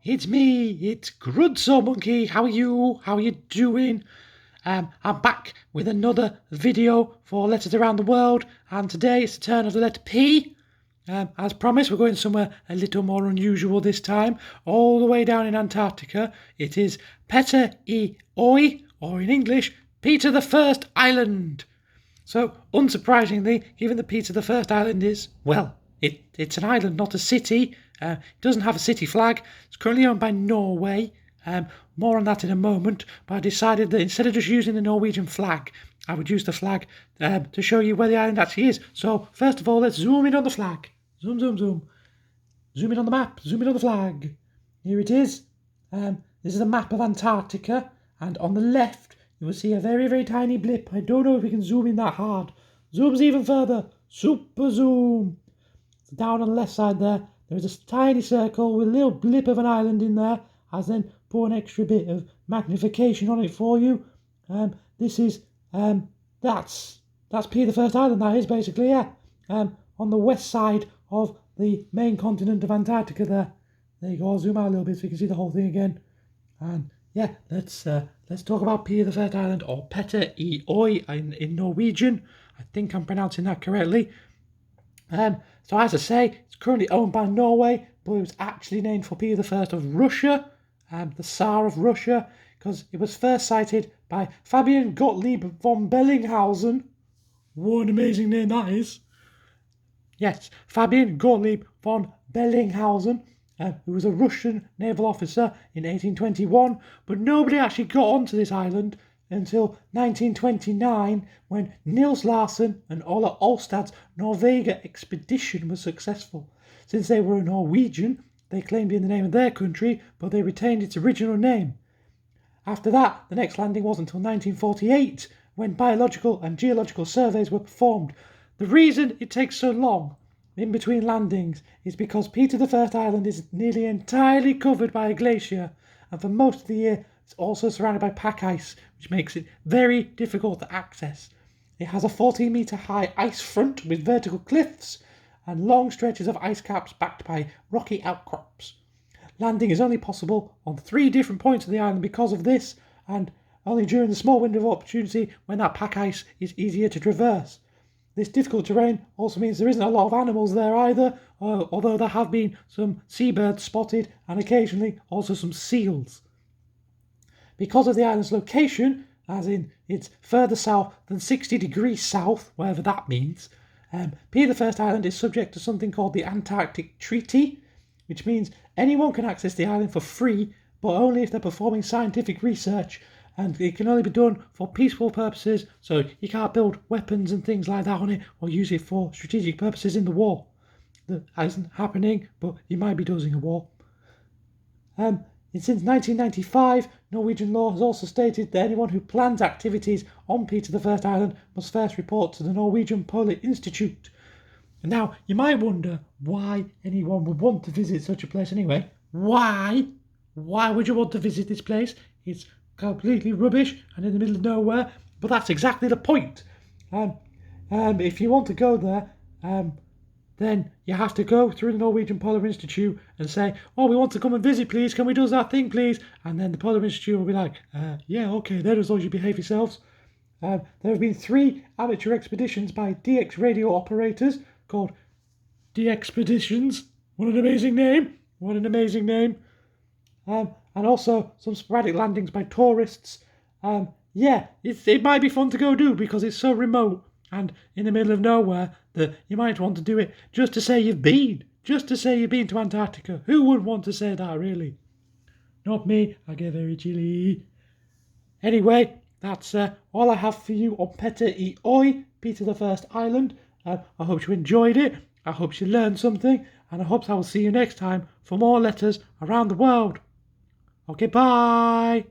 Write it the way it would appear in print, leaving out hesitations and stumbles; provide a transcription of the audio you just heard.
it's me, it's Grudso Monkey. How are you? How are you doing? I'm back with another video for Letters Around the World, and today it's the turn of the letter P. As promised, we're going somewhere a little more unusual this time, all the way down in Antarctica. It is Pete-i-Oi, or in English, Peter the First Island. So, unsurprisingly, given that Peter the First Island is, well, it's an island, not a city. It doesn't have a city flag. It's currently owned by Norway. More on that in a moment, but I decided that instead of just using the Norwegian flag, I would use the flag to show you where the island actually is. So, first of all, let's zoom in on the flag. Zoom, zoom, zoom. Zoom in on the map. Zoom in on the flag. Here it is. This is a map of Antarctica, and on the left, you will see a very, very tiny blip. I don't know if we can zoom in that hard. Zooms even further. Super zoom. So down on the left side there is a tiny circle with a little blip of an island in there. I'll then put an extra bit of magnification on it for you. This is, that's Peter the First Island, that is basically, yeah. On the west side of the main continent of Antarctica there. There you go, I'll zoom out a little bit so you can see the whole thing again. And yeah, let's talk about Peter the First Island, or Pete-i-Oi in Norwegian. I think I'm pronouncing that correctly. So as I say, it's currently owned by Norway, but it was actually named for Peter the First of Russia, the Tsar of Russia, because it was first sighted by Fabian Gottlieb von Bellinghausen. What an amazing name that is. Yes, Fabian Gottlieb von Bellinghausen, who was a Russian naval officer in 1821, but nobody actually got onto this island until 1929, when Niels Larsen and Ola Olstad's Norvega expedition was successful. Since they were Norwegian, they claimed it in the name of their country, but they retained its original name. After that, the next landing wasn't until 1948, when biological and geological surveys were performed. The reason it takes so long in between landings is because Peter the First Island is nearly entirely covered by a glacier, and for most of the year it's also surrounded by pack ice, which makes it very difficult to access. It has a 14-metre high ice front with vertical cliffs and long stretches of ice caps backed by rocky outcrops. Landing is only possible on 3 different points of the island because of this, and only during the small window of opportunity when that pack ice is easier to traverse. This difficult terrain also means there isn't a lot of animals there either, although there have been some seabirds spotted and occasionally also some seals. Because of the island's location, as in it's further south than 60 degrees south, wherever that means, Peter the First Island is subject to something called the Antarctic Treaty, which means anyone can access the island for free, but only if they're performing scientific research, and it can only be done for peaceful purposes, so you can't build weapons and things like that on it, or use it for strategic purposes in the war. That isn't happening, but you might be dosing a war. Since 1995, Norwegian law has also stated that anyone who plans activities on Peter the First Island must first report to the Norwegian Polar Institute. And now, you might wonder why anyone would want to visit such a place anyway. Why? Why would you want to visit this place? It's completely rubbish and in the middle of nowhere, but that's exactly the point. If you want to go there, then you have to go through the Norwegian Polar Institute and say, oh, we want to come and visit, please. Can we do that thing, please? And then the Polar Institute will be like, yeah, okay, then as long as you behave yourselves. There have been 3 amateur expeditions by DX radio operators called DXpeditions. What an amazing name. What an amazing name. And also some sporadic landings by tourists. Yeah, it might be fun to go do because it's so remote and in the middle of nowhere that you might want to do it just to say you've been. Just to say you've been to Antarctica. Who wouldn't want to say that, really? Not me. I get very chilly. Anyway, that's all I have for you on Pete-i-Oi, Peter the First Island. I hope you enjoyed it. I hope you learned something. And I hope I will see you next time for more letters around the world. Okay, bye.